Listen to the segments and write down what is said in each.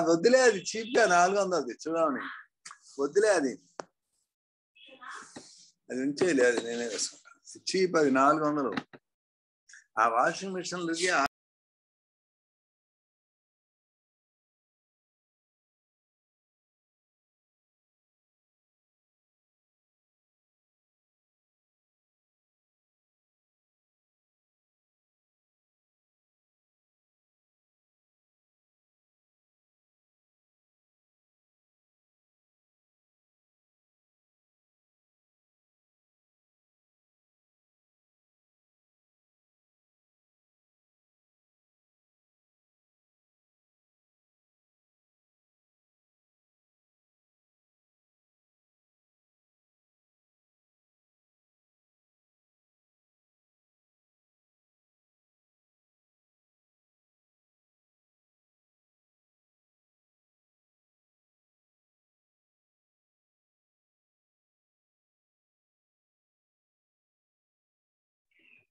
వద్దులే అది చీప్ గా 400 చూడమని వద్దులే అది ఉంచేయలే అది నేనే వేసుకుంటా చీప్ అది 400 ఆ washing మిషన్లకి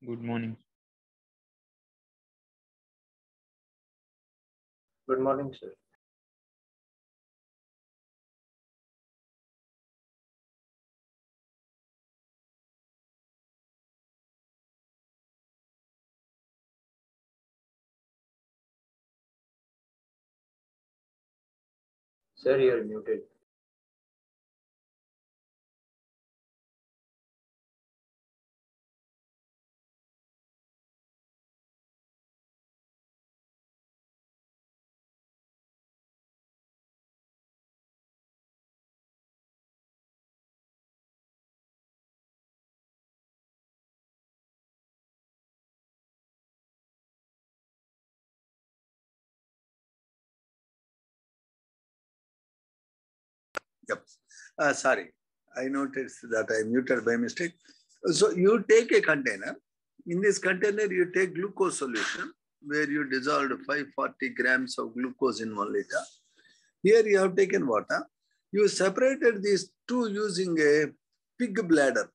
Good morning. Good morning, sir. Sir, you are muted. Yep. Sorry, I noticed that I muted by mistake. So you take a container. In this container, you take glucose solution where you dissolved 540 grams of glucose in 1 liter. Here you have taken water. You separated these two using a pig bladder.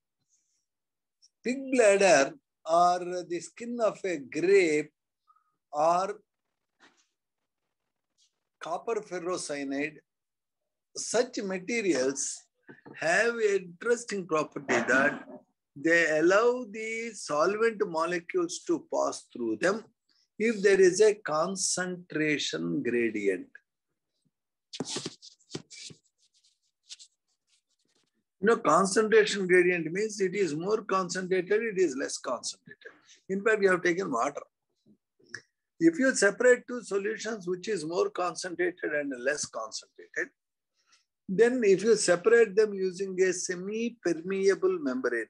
Pig bladder or the skin of a grape or copper ferrocyanide. Such materials have an interesting property that they allow the solvent molecules to pass through them if there is a concentration gradient. Concentration gradient means it is more concentrated, it is less concentrated. In fact, you have taken water. If you separate two solutions which is more concentrated and less concentrated, then if you separate them using a semi-permeable membrane,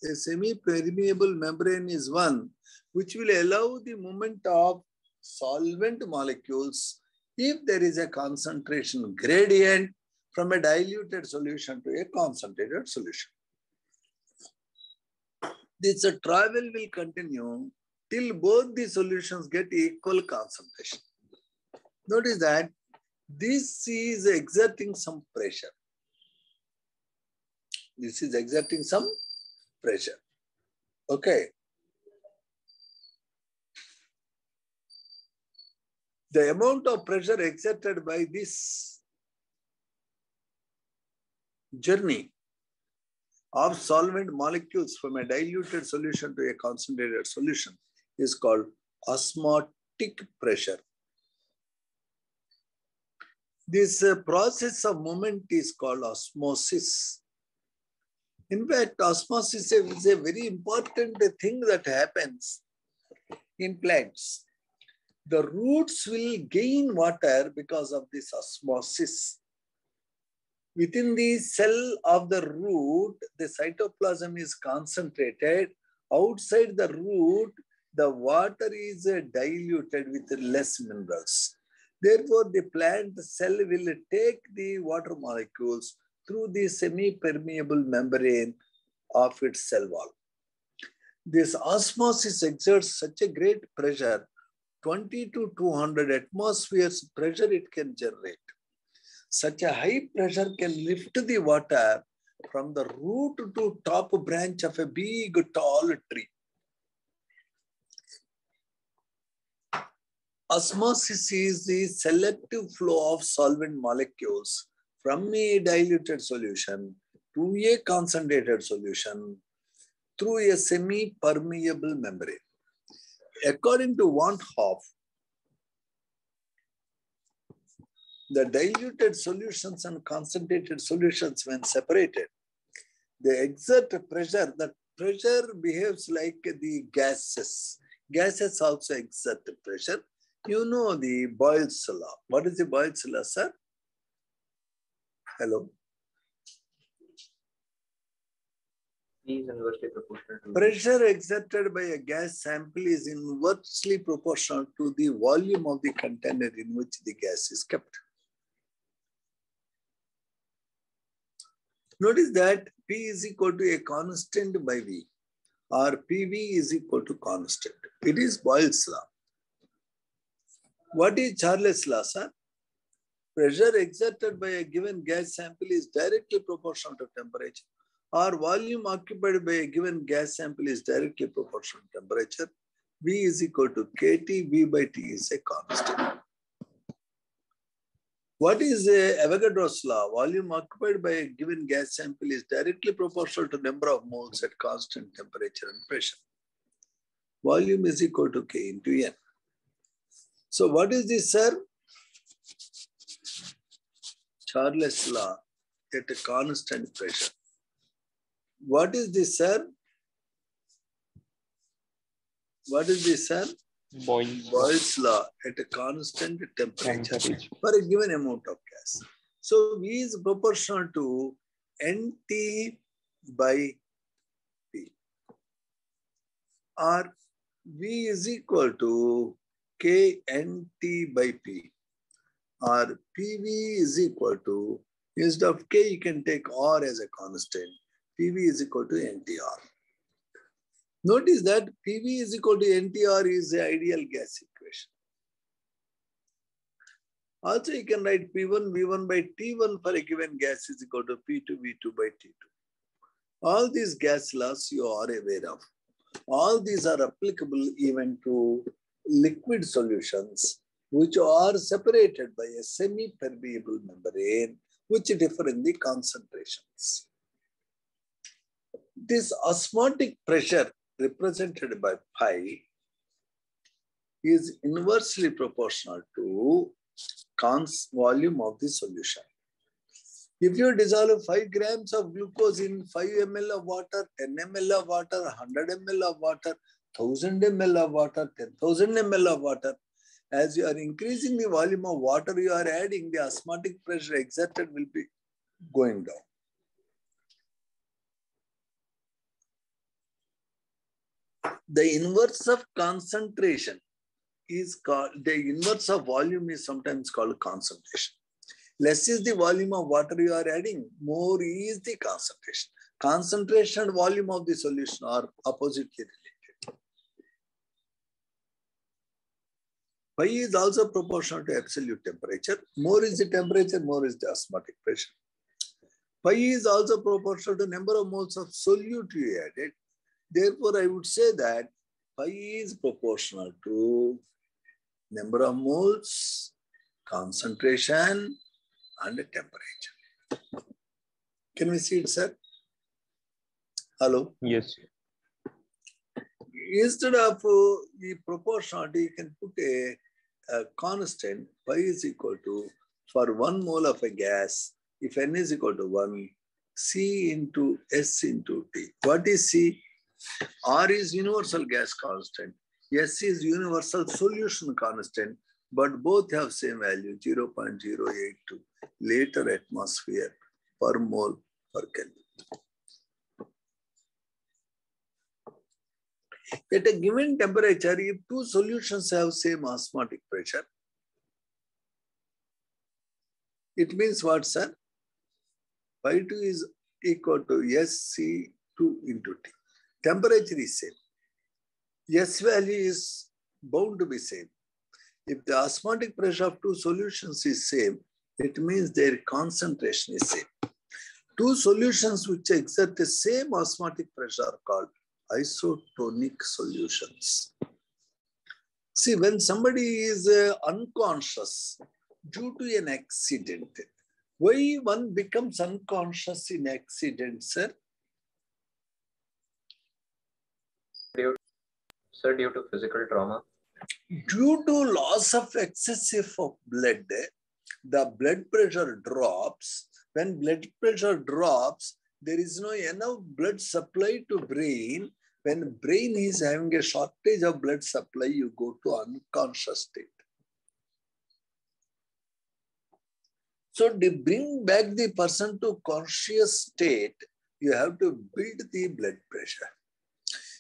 a semi-permeable membrane is one which will allow the movement of solvent molecules if there is a concentration gradient from a diluted solution to a concentrated solution. This travel will continue till both the solutions get equal concentration. Notice that this is exerting some pressure. This is exerting some pressure. Okay. The amount of pressure exerted by this journey of solvent molecules from a diluted solution to a concentrated solution is called osmotic pressure. This process of movement is called osmosis. In fact, osmosis is a very important thing that happens in plants. The roots will gain water because of this osmosis. Within the cell of the root, the cytoplasm is concentrated. Outside the root, the water is diluted with less minerals. Therefore, the plant cell will take the water molecules through the semi-permeable membrane of its cell wall. This osmosis exerts such a great pressure, 20 to 200 atmospheres pressure it can generate. Such a high pressure can lift the water from the root to top branch of a big tall tree. Osmosis is the selective flow of solvent molecules from a diluted solution to a concentrated solution through a semi-permeable membrane. According to Van 't Hoff, the diluted solutions and concentrated solutions, when separated, they exert pressure. The pressure behaves like the gases. Gases also exert pressure. You know the Boyle's law. What is the Boyle's law, sir? Hello. P is inversely proportional to Pressure exerted by a gas sample is inversely proportional to the volume of the container in which the gas is kept. Notice that P is equal to a constant by V, or PV is equal to constant. It is Boyle's law. What is Charles' law, sir? Pressure exerted by a given gas sample is directly proportional to temperature, or volume occupied by a given gas sample is directly proportional to temperature. V is equal to kT, V by T is a constant. What is Avogadro's law? Volume occupied by a given gas sample is directly proportional to number of moles at constant temperature and pressure. Volume is equal to K into N. So what is this, sir? Charles' law at a constant pressure. What is this, sir? What is this, sir? Boyle's law at a constant temperature for a given amount of gas. So V is proportional to NT by P, or V is equal to KNT by P, or PV is equal to, instead of K you can take R as a constant, PV is equal to NTR. Notice that PV is equal to NTR is the ideal gas equation. Also, you can write P1, V1 by T1 for a given gas is equal to P2, V2 by T2. All these gas laws you are aware of. All these are applicable even to liquid solutions, which are separated by a semi-permeable membrane, which differ in the concentrations. This osmotic pressure represented by pi is inversely proportional to volume of the solution. If you dissolve 5 grams of glucose in 5 ml of water, 10 ml of water, 100 ml of water, 1000 ml of water, 10,000 ml of water, as you are increasing the volume of water you are adding, the osmotic pressure exerted will be going down. The inverse of concentration is called, the inverse of volume is sometimes called concentration. Less is the volume of water you are adding, more is the concentration. Concentration and volume of the solution are oppositely related. Pi is also proportional to absolute temperature. More is the temperature, more is the osmotic pressure. Pi is also proportional to number of moles of solute you added. Therefore, I would say that pi is proportional to number of moles, concentration, and temperature. Can we see it, sir? Hello? Yes. Instead of the proportionality, you can put a constant. Pi is equal to, for 1 mole of a gas, if N is equal to 1, C into S into T. What is C? R is universal gas constant. S is universal solution constant, but both have same value, 0.082 liter atmosphere per mole per Kelvin. At a given temperature, if 2 solutions have same osmotic pressure, it means what, sir? Pi2 is equal to SC2 into T. Temperature is same. S value is bound to be same. If the osmotic pressure of 2 solutions is same, It means their concentration is same. Two solutions which exert the same osmotic pressure are called isotonic solutions. See, when somebody is unconscious due to an accident, why one becomes unconscious in accident, sir? Sir, due to physical trauma. Due to loss of excessive of blood, the blood pressure drops. When blood pressure drops, there is no enough blood supply to brain. When brain is having a shortage of blood supply, you go to unconscious state. So to bring back the person to conscious state, you have to build the blood pressure.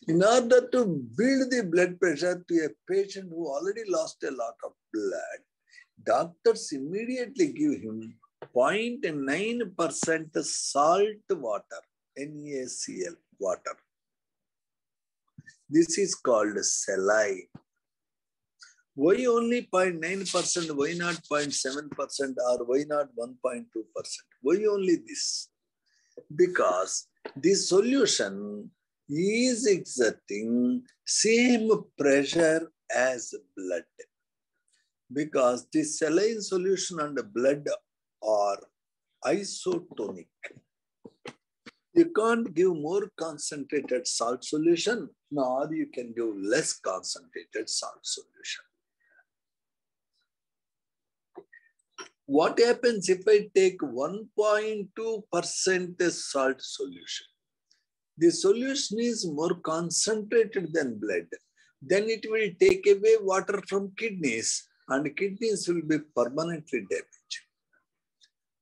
In order to build the blood pressure to a patient who already lost a lot of blood, doctors immediately give him 0.9% salt water, NaCl water. This is called saline. Why only 0.9%, why not 0.7% or why not 1.2%? Why only this? Because this solution is exerting same pressure as blood. Because the saline solution and the blood are isotonic. You can't give more concentrated salt solution, nor you can give less concentrated salt solution. What happens if I take 1.2% salt solution? The solution is more concentrated than blood. Then it will take away water from kidneys and kidneys will be permanently damaged.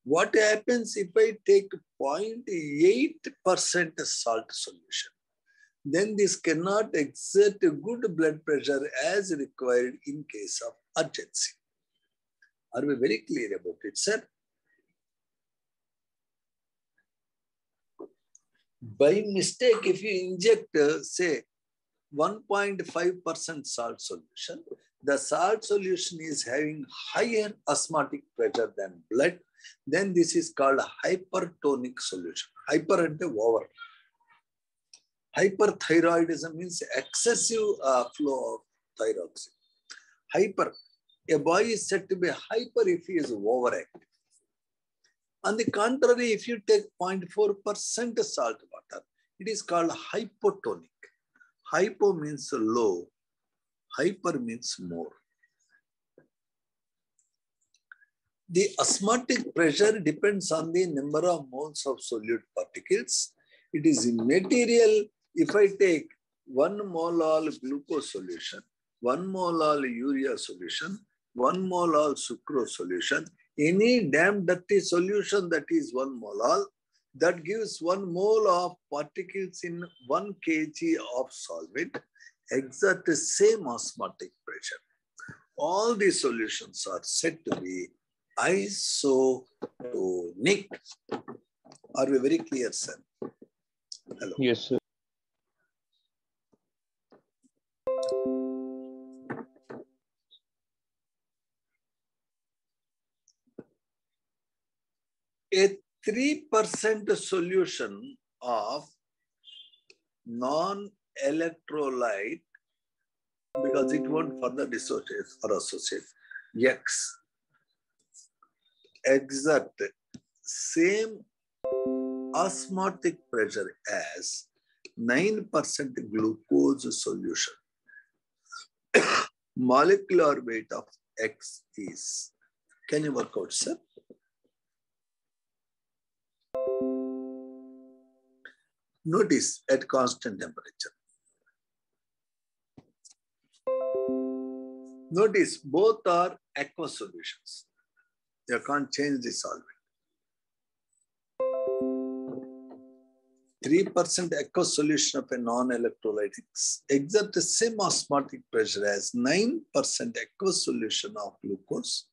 What happens if I take 0.8% salt solution? Then this cannot exert a good blood pressure as required in case of urgency. Are we very clear about it, sir? By mistake, if you inject, say, 1.5% salt solution, the salt solution is having higher osmotic pressure than blood, then this is called hypertonic solution. Hyper and over. Hyperthyroidism means excessive flow of thyroxine. Hyper. A boy is said to be hyper if he is overactive. On the contrary, if you take 0.4% salt water, it is called hypotonic. Hypo means low. Hyper means more. The osmotic pressure depends on the number of moles of solute particles. It is immaterial if I take 1 mole all glucose solution, 1 mole all urea solution, 1 mole all sucrose solution, any damn dirty solution that is 1 mole, that gives 1 mole of particles in 1 kg of solvent, exert the same osmotic pressure. All these solutions are said to be isotonic. Are we very clear, sir? Hello. Yes, sir. A 3% solution of non-electrolyte, because it won't further dissociate or associate, X, exert same osmotic pressure as 9% glucose solution. Molecular weight of X is. Can you work out, sir? Notice at constant temperature. Notice both are aqueous solutions. You can't change the solvent. 3% aqueous solution of a non-electrolyte exert the same osmotic pressure as 9% aqueous solution of glucose.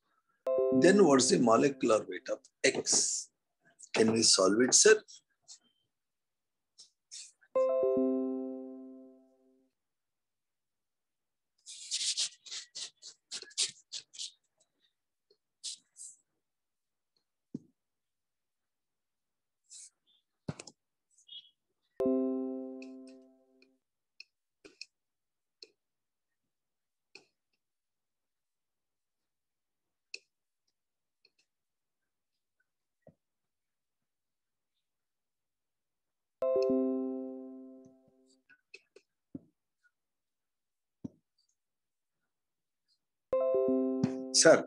Then what's the molecular weight of X? Can we solve it, sir? Sir.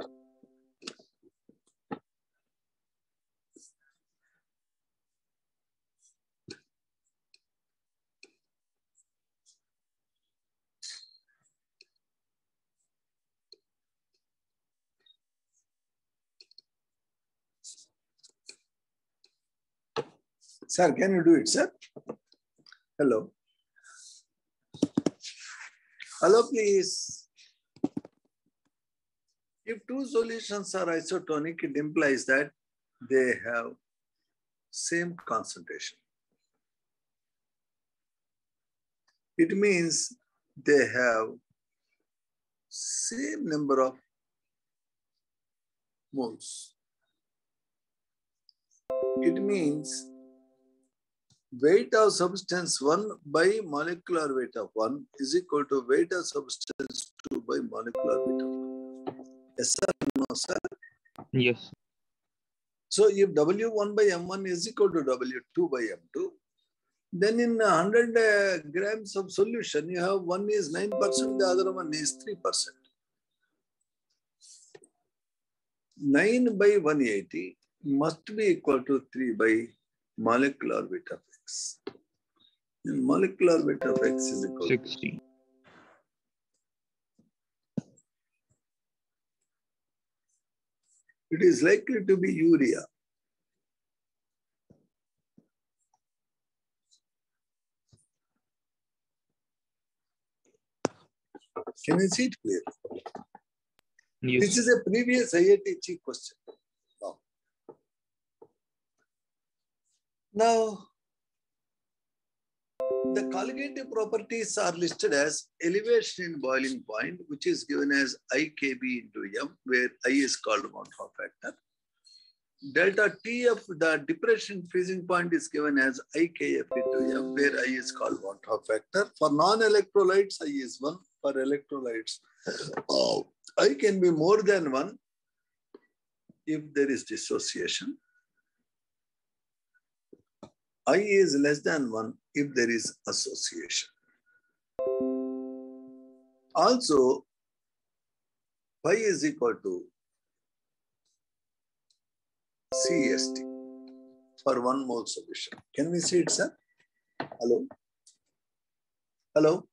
Sir, can you do it, sir? Hello. Hello, please. If two solutions are isotonic, it implies that they have same concentration. It means they have same number of moles. It means weight of substance 1 by molecular weight of 1 is equal to weight of substance 2 by molecular weight of 2. Yes, sir? No, sir? Yes. So if W1 by M1 is equal to W2 by M2, then in 100 grams of solution, you have one is 9%, the other one is 3%. 9 by 180 must be equal to 3 by molecular weight of X. And molecular weight of X is equal 60. to it is likely to be urea. Can you see it clearly? Yes. This is a previous IIT question. Now, the colligative properties are listed as elevation in boiling point, which is given as IKB into M, where I is called Montroff factor. Delta TF, the depression freezing point, is given as IKF into M, where I is called Montroff factor. For non-electrolytes, I is 1. For electrolytes, I can be more than 1 if there is dissociation. I is less than 1 if there is association. Also, phi is equal to CST for 1 mole solution. Can we see it, sir? Hello? Hello?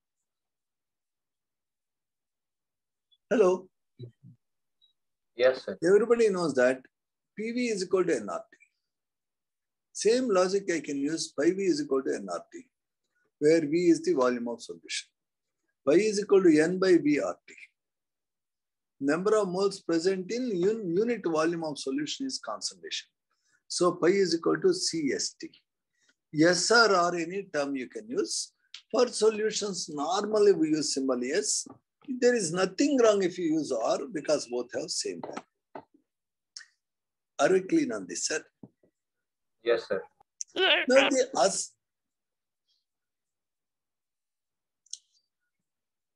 Hello? Yes, sir. Everybody knows that PV is equal to nRT. Same logic I can use, phi V is equal to nRT, where V is the volume of solution. Phi is equal to N by VRT. Number of moles present in unit volume of solution is concentration. So pi is equal to CST. SR or any term you can use. For solutions, normally we use symbol S. There is nothing wrong if you use R because both have same value. Are we clean on this, sir? Yes, sir. Now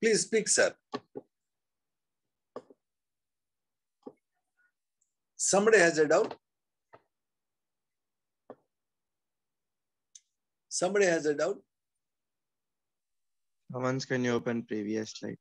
please speak, sir. Somebody has a doubt? Somebody has a doubt? Once can you open previous slide?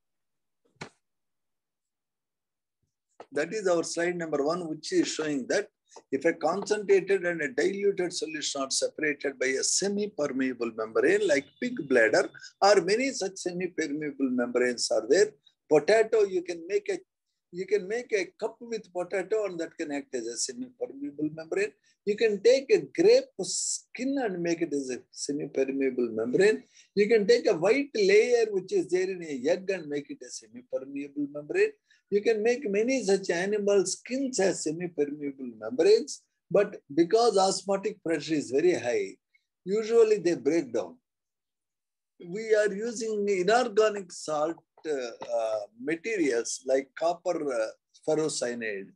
That is our slide number 1, which is showing that if a concentrated and a diluted solution are separated by a semi-permeable membrane like pig bladder, or many such semi-permeable membranes are there. Potato, you can make a cup with potato and that can act as a semi-permeable membrane. You can take a grape skin and make it as a semi-permeable membrane. You can take a white layer which is there in a egg and make it a semi-permeable membrane. You can make many such animal skins as semi-permeable membranes, but because osmotic pressure is very high, usually they break down. We are using inorganic salt materials like copper ferrocyanide,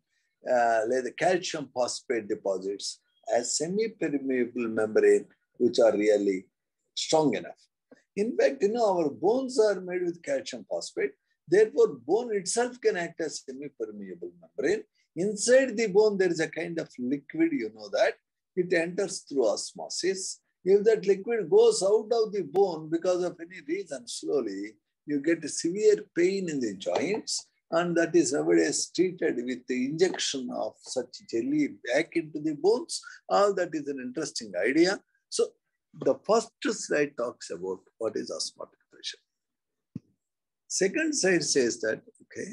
like the calcium phosphate deposits as semi-permeable membrane, which are really strong enough. In fact, our bones are made with calcium phosphate. Therefore, bone itself can act as semi-permeable membrane. Inside the bone, there is a kind of liquid, you know that. It enters through osmosis. If that liquid goes out of the bone because of any reason slowly, you get severe pain in the joints, and that is nowadays treated with the injection of such jelly back into the bones. All that is an interesting idea. So the first slide talks about what is osmotic pressure. Second slide says that, okay,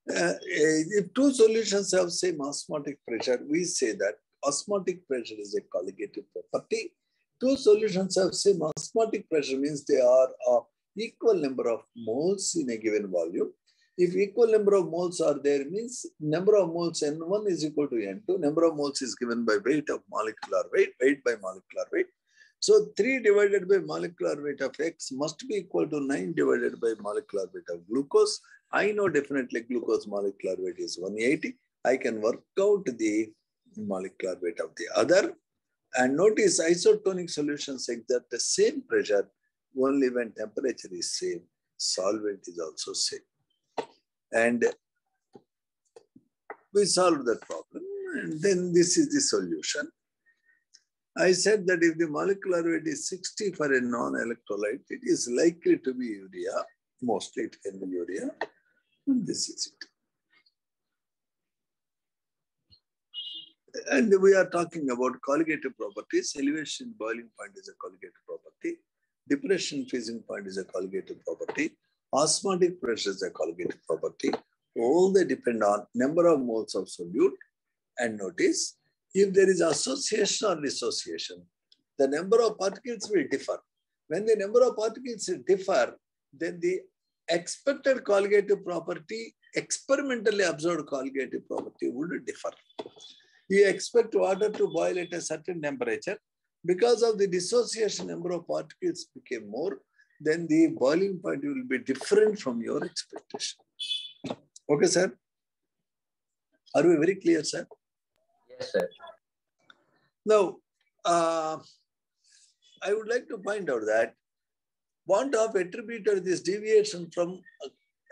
if two solutions have same osmotic pressure, we say that osmotic pressure is a colligative property. Two solutions have same osmotic pressure means they are of equal number of moles in a given volume. If equal number of moles are there, means number of moles N1 is equal to N2. Number of moles is given by weight of molecular weight, weight by molecular weight. So 3 divided by molecular weight of X must be equal to 9 divided by molecular weight of glucose. I know definitely glucose molecular weight is 180. I can work out the molecular weight of the other. And notice isotonic solutions exert the same pressure only when temperature is same, solvent is also same. And we solved that problem. And then this is the solution. I said that if the molecular weight is 60 for a non-electrolyte, it is likely to be urea. Mostly it can be urea. And this is it. And we are talking about colligative properties. Elevation boiling point is a colligative property. Depression freezing point is a colligative property. Osmotic pressure is a colligative property. All they depend on number of moles of solute. And notice, if there is association or dissociation, the number of particles will differ. When the number of particles differ, then the expected colligative property, experimentally observed colligative property would differ. You expect water to boil at a certain temperature. Because of the dissociation, number of particles became more, then the boiling point will be different from your expectation. Okay, sir? Are we very clear, sir? Yes, sir. Now, I would like to point out that want of attributed this deviation from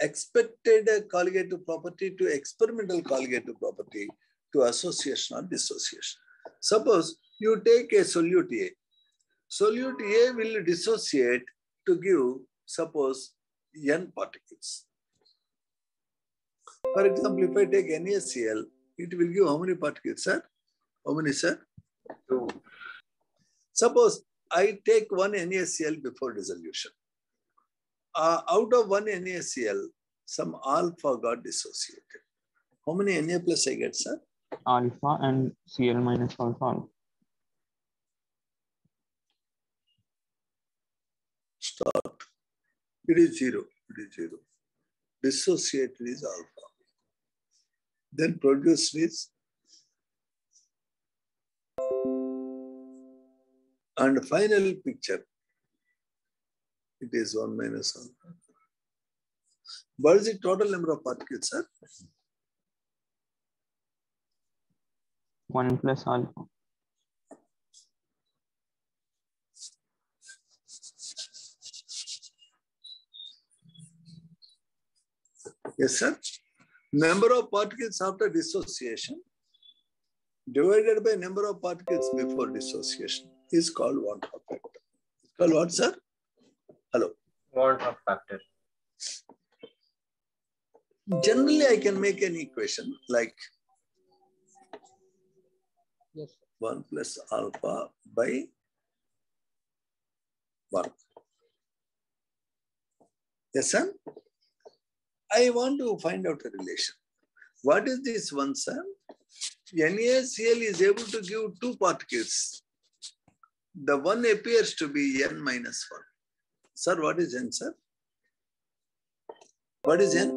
expected colligative property to experimental colligative property to association or dissociation. Suppose you take a solute A. Solute A will dissociate to give, suppose, N particles. For example, if I take NaCl, it will give how many particles, sir? How many, sir? 2. Suppose I take one NaCl before dissolution. Out of one NaCl, some alpha got dissociated. How many Na plus I get, sir? Alpha and Cl minus alpha. Start. It is 0. It is 0. Dissociated is alpha. Then produced is, and final picture, it is 1 minus alpha. What is the total number of particles, sir? 1 plus alpha. Yes, sir. Number of particles after dissociation divided by number of particles before dissociation is called want-of factor. It's called what, sir? Hello. Want-of factor. Generally, I can make an equation like 1 plus alpha by 1. Yes, sir? I want to find out a relation. What is this one, sir? NaCl is able to give 2 particles. The one appears to be N minus 1. Sir, what is N, sir? What is N?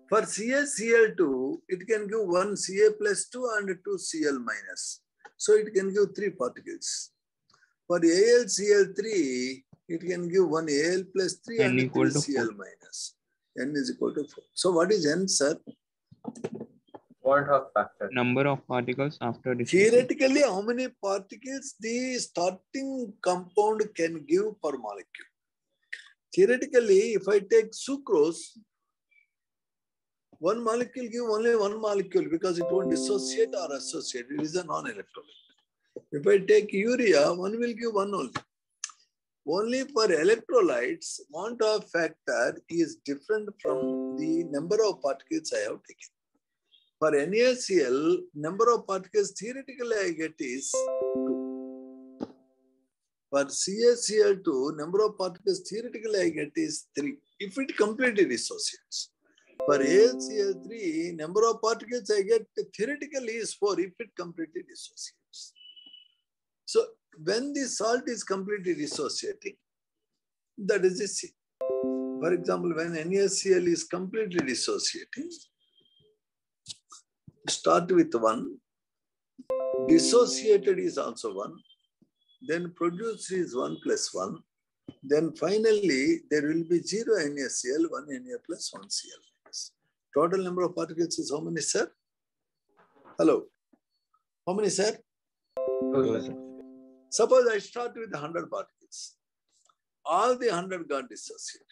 For CaCl2, it can give 1 Ca plus 2 and 2 Cl minus. So it can give 3 particles. For AlCl3, it can give 1 Al plus 3 N and 3 equal to Cl 4. minus. N is equal to 4. So what is N, sir? Want-of factor. Number of particles after dissociation. Theoretically, how many particles the starting compound can give per molecule? Theoretically, if I take sucrose, one molecule give only one molecule because it won't dissociate or associate. It is a non-electrolyte. If I take urea, 1 will give 1 only. Only for electrolytes, Monta factor is different from the number of particles I have taken. For NaCl, number of particles theoretically I get is 2. For CaCl2, number of particles theoretically I get is 3, if it completely dissociates. For AlCl3, number of particles I get theoretically is 4, if it completely dissociates. So when the salt is completely dissociating, that is a C. For example, when NaCl is completely dissociating, start with 1, dissociated is also 1, then produced is 1 plus 1, then finally there will be 0 NaCl, 1 Na plus 1 Cl minus. Total number of particles is how many, sir? Hello? How many, sir? 2, sir. Suppose I start with 100 particles. All the 100 got dissociated.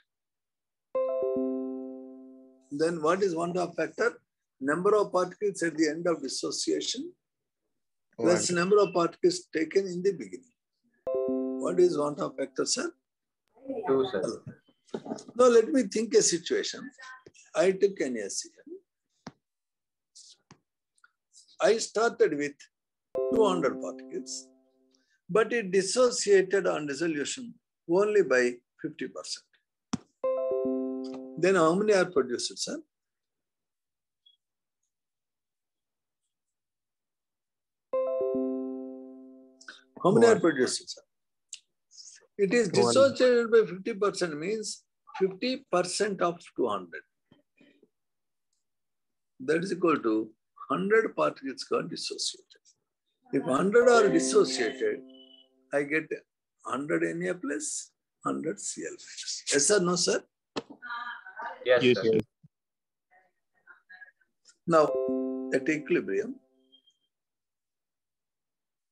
Then what is Van-der factor? Number of particles at the end of dissociation plus number of particles taken in the beginning. What is Van-der factor, sir? 2, sir. Hello. Now let me think a situation. I took NaCl. I started with 200 particles, but it dissociated on dissolution only by 50%. Then how many are produced, sir? How many are produced, sir? It is dissociated by 50% means 50% of 200. That is equal to 100 particles got dissociated. If 100 are dissociated, I get 100 Na plus 100 Cl minus. Yes or no, sir? Yes, Yes, sir. sir. Now, at equilibrium,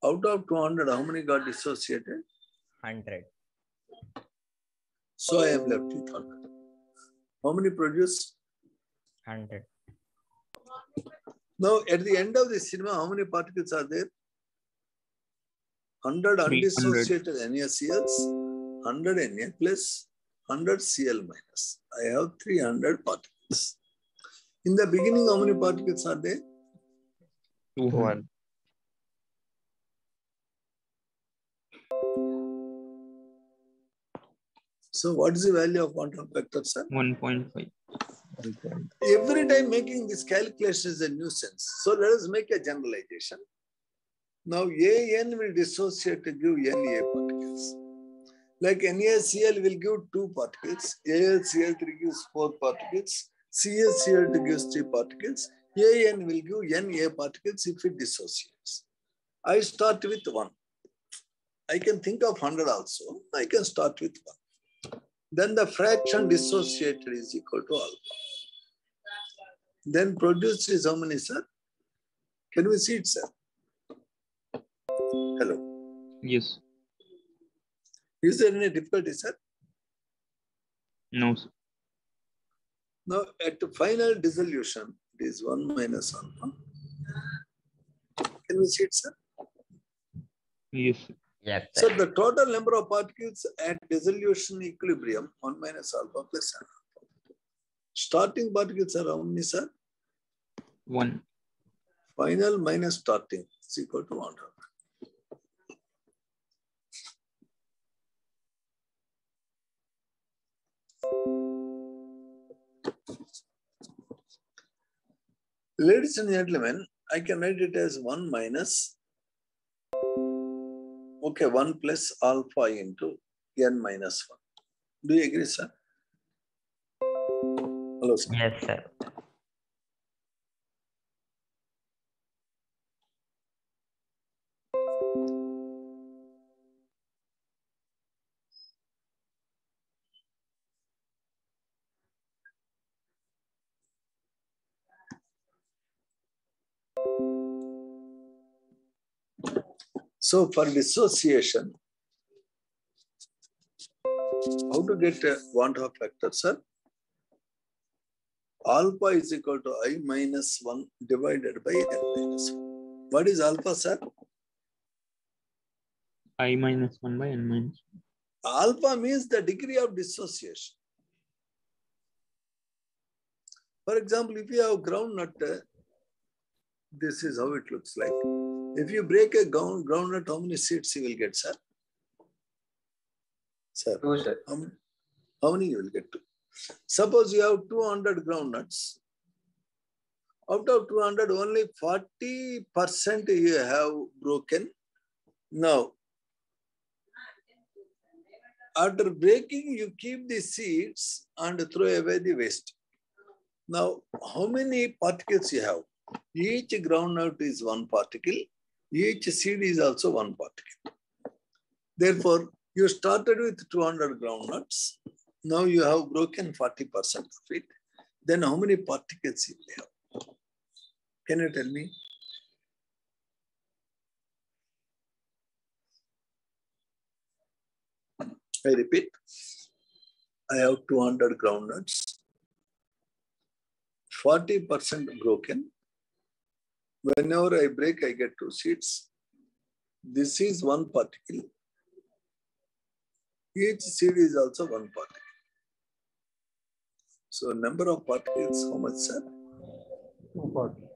out of 200, how many got dissociated? 100. So I am left with 100. How many produced? 100. Now, at the end of the cinema, how many particles are there? 100 undissociated NaCls, 100 Na plus, 100 Cl minus. I have 300 particles. In the beginning, how many particles are there? 200. So what is the value of Van-der factor, sir? 1.5. Every time making this calculation is a nuisance. So let us make a generalization. Now AN will dissociate to give Na particles. Like NaCl will give 2 particles, AlCl3 gives 4 particles, CaCl2 gives 3 particles, AN will give Na particles if it dissociates. I start with 1. I can think of 100 also. I can start with 1. Then the fraction dissociated is equal to alpha. Then produced is how many, sir? Can we see it, sir? Hello. Yes. Is there any difficulty, sir? No, sir. Now, at the final dissolution, it is 1 minus alpha. Can we see it, sir? Yes, sir. Yes, So sir. the total number of particles at dissolution equilibrium, 1 minus alpha plus alpha. Starting particles are how many, sir? 1. Final minus starting is equal to 100. Ladies and gentlemen, I can write it as 1 minus, okay, 1 plus alpha into n minus 1. Do you agree, sir? Hello, sir. Yes, sir. So for dissociation, how to get a Van-der factor, sir? Alpha is equal to I minus 1 divided by n minus 1. What is alpha, sir? I minus 1 by n minus 1. Alpha means the degree of dissociation. For example, if you have groundnut, this is how it looks like. If you break a groundnut, how many seeds you will get, sir? Sir, 2, sir. How many you will get? 2. Suppose you have 200 groundnuts. Out of 200, only 40% you have broken. Now, after breaking, you keep the seeds and throw away the waste. Now, how many particles you have? Each groundnut is 1 particle. Each seed is also 1 particle. Therefore, you started with 200 groundnuts. Now you have broken 40% of it. Then how many particles you have? Can you tell me? I repeat, I have 200 groundnuts, 40% broken. Whenever I break, I get 2 seeds. This is 1 particle. Each seed is also 1 particle. So number of particles, how much, sir? 2 particles.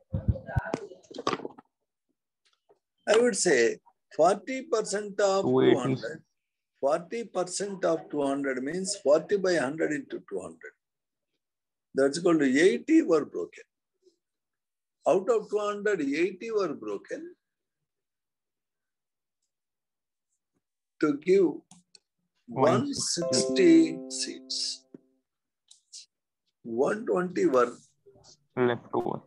I would say 40% of 280. 200. 40% of 200 means 40 by 100 into 200. That's equal to 80 were broken. Out of 200, 80 were broken to give 160 seeds. 120 were Left over.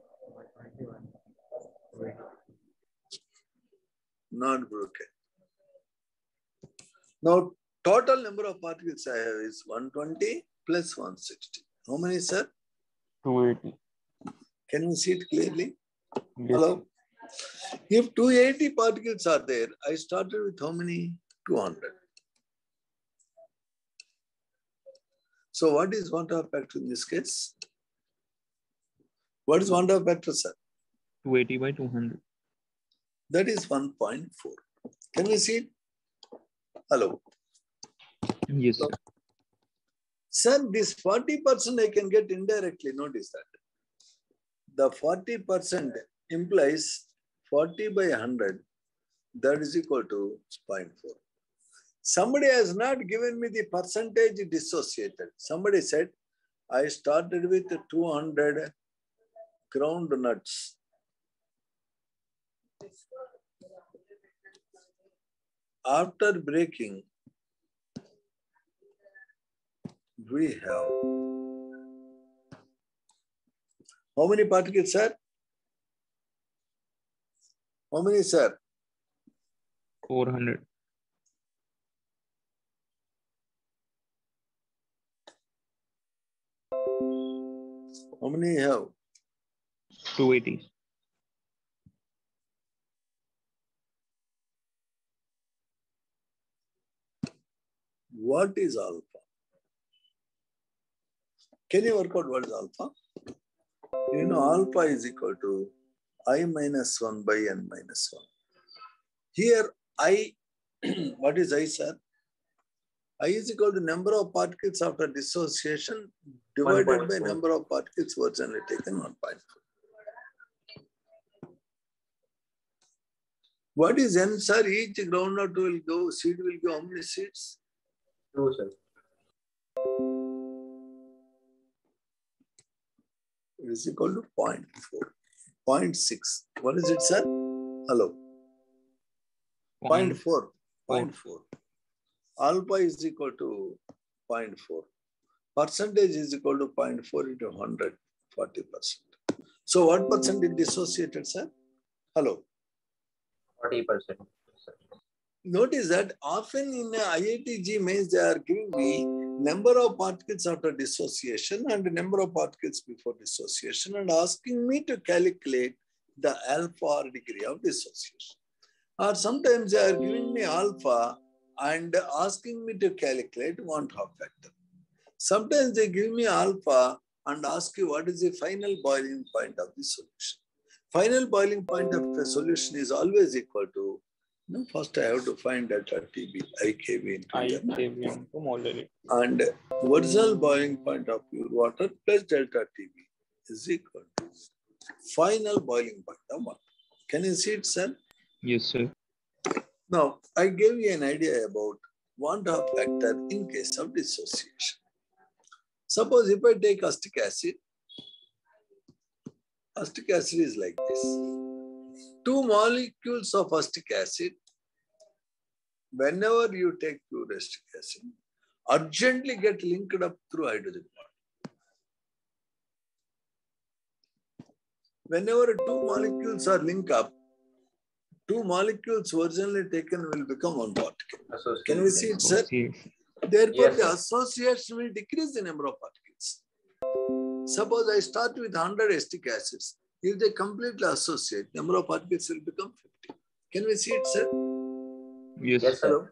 not broken. Now, total number of particles I have is 120 plus 160. How many, sir? 280. Can you see it clearly? Yes. Hello? If 280 particles are there, I started with how many? 200. So what is Van-der factor in this case? What is Van-der factor, sir? 280 by 200. That is 1.4. Can we see it? Hello? Yes, sir. Sir, this 40% I can get indirectly. Notice that. The 40% implies 40 by 100. That is equal to 0.4. Somebody has not given me the percentage dissociated. Somebody said, I started with 200 ground nuts. After breaking, we have how many particles, sir? How many, sir? 400. How many you have? 280. What is alpha? Can you work out what is alpha? You know, alpha is equal to I minus 1 by n minus 1. Here, I, what is I, sir? I is equal to number of particles after dissociation divided by number of particles originally taken, 1.4. What is n, sir? Each groundnut will go, seed will go how many seeds? 2, sir. It is equal to 0.4. 0.6. What is it, sir? Hello. 0.4. 0.4. Alpha is equal to 0.4. Percentage is equal to 0.4 into 100, 40%. So what percent is dissociated, sir? Hello. 40%. Sir. Notice that often in IIT mains they are giving me number of particles after dissociation and number of particles before dissociation and asking me to calculate the alpha or degree of dissociation. Or sometimes they are giving me alpha and asking me to calculate 1/2 factor. Sometimes they give me alpha and ask you what is the final boiling point of the solution. Final boiling point of a solution is always equal to No, first I have to find delta TB, IKB into I M. came into molarity. And original boiling point of pure water plus delta TB is equal to final boiling point of water. Can you see it, sir? Yes, sir. Now, I gave you an idea about Van-der factor in case of dissociation. Suppose if I take acetic acid is like this. Two molecules of acetic acid, whenever you take pure acetic acid, urgently get linked up through hydrogen bond. Whenever two molecules are linked up, two molecules originally taken will become one particle. Can we see it, sir? Association. Therefore, Yes, the sir. association will decrease the number of particles. Suppose I start with 100 acetic acids. If they completely associate, number of particles will become 50. Can we see it, sir? Yes, Yes, sir. Hello?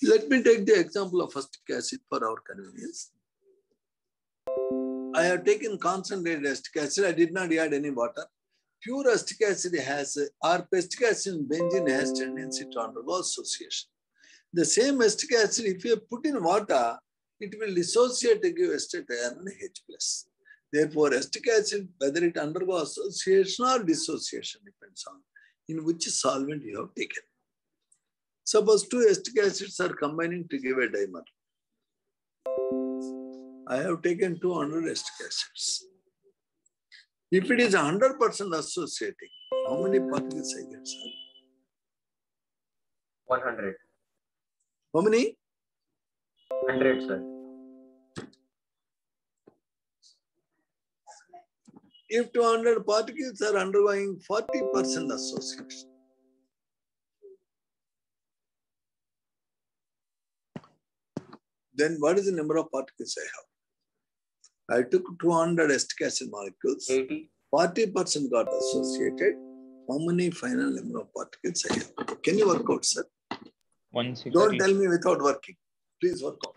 Let me take the example of acetic acid for our convenience. I have taken concentrated acetic acid. I did not add any water. Pure acetic acid has, or acetic acid in benzene has tendency to undergo association. The same acetic acid, if you put in water, it will dissociate to give acetate ion and H+. Therefore, acetic acid, whether it undergoes association or dissociation, depends on in which solvent you have taken. Suppose two acetic acids are combining to give a dimer. I have taken 200 acetic acids. If it is 100% associating, how many particles I get, sir? 100. How many? 100, sir. If 200 particles are undergoing 40% association, then what is the number of particles I have? I took 200 acetic acid molecules, 80. 40% got associated. How many final number of particles I have? Can you work out, sir? 160. Don't tell me without working. Please work out.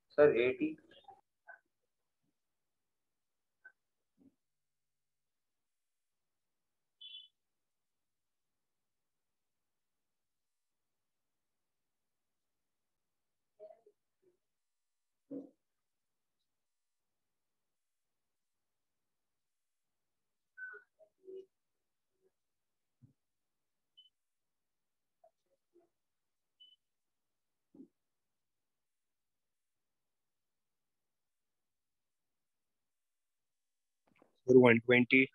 Sir, 80. Sir, 120.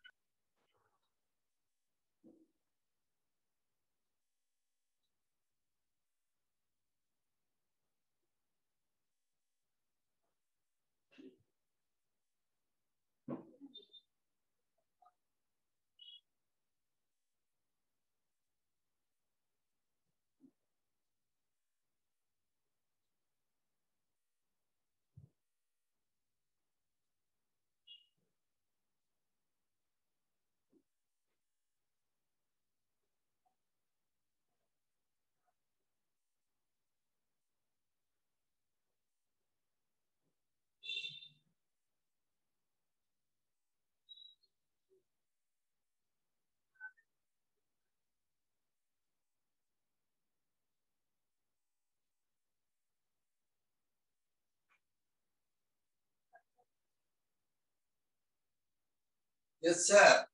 Yes, sir.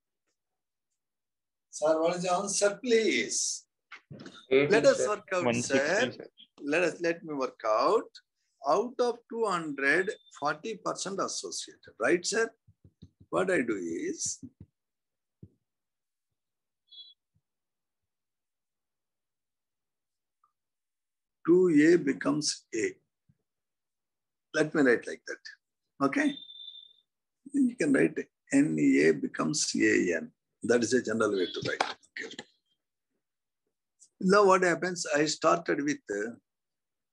Sir, what is the answer, please? 80, Let us sir. work out, 160, sir. sir. Let me work out. Out of 200, 40% associated, right, sir? What I do is, two A becomes A. Let me write like that. Okay? You can write NA becomes AN. That is a general way to write. Okay. Now what happens? I started with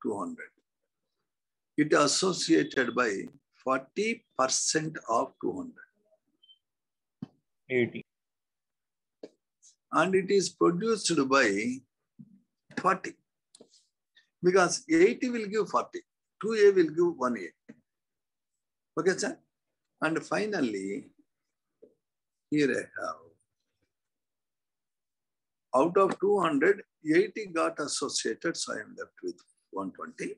200. It associated by 40% of 200. 80. and it is produced by 40. Because 80 will give 40. 2A will give 1A. Okay, sir? And finally, here I have, out of 200, 80 got associated, so I am left with 120.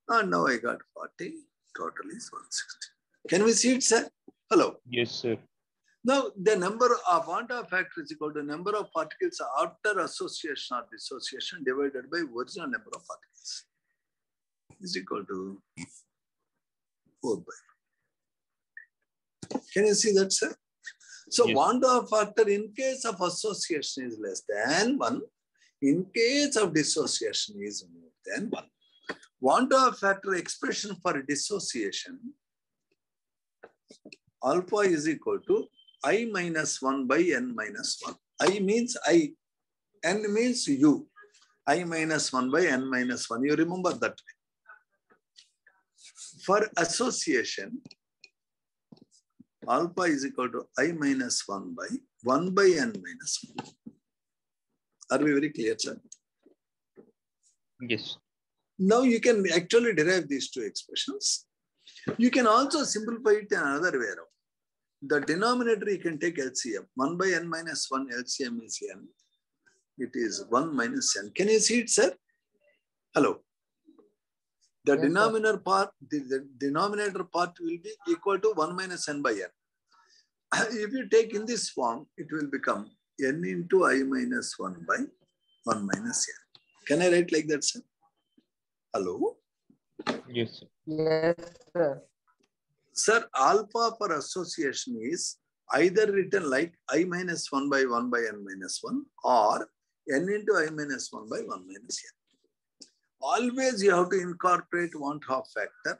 And now I got 40, total is 160. Can we see it, sir? Hello. Yes, sir. Now, the number of Van't factor is equal to number of particles after association or dissociation divided by original number of particles is equal to 4 by. Can you see that, sir? So, Yes. Van't factor in case of association is less than 1. In case of dissociation is more than 1. Van't factor expression for dissociation, alpha is equal to I minus 1 by n minus 1. I means I, n means you. I minus 1 by n minus 1. You remember that way. For association, alpha is equal to I minus 1 by n minus 1. Are we very clear, sir? Yes. Now you can actually derive these two expressions. You can also simplify it in another way around. The denominator you can take LCM. 1 by n minus 1 LCM is n. It is 1 minus n. Can you see it, sir? Hello. The Yes, denominator part, the denominator part will be equal to 1 minus n by n. If you take in this form, it will become n into I minus 1 by 1 minus n. Can I write like that, sir? Hello? Yes, sir. Yes, sir. Sir, alpha for association is either written like I minus 1 by n minus 1 or n into I minus 1 by 1 minus n. Always you have to incorporate Van't factor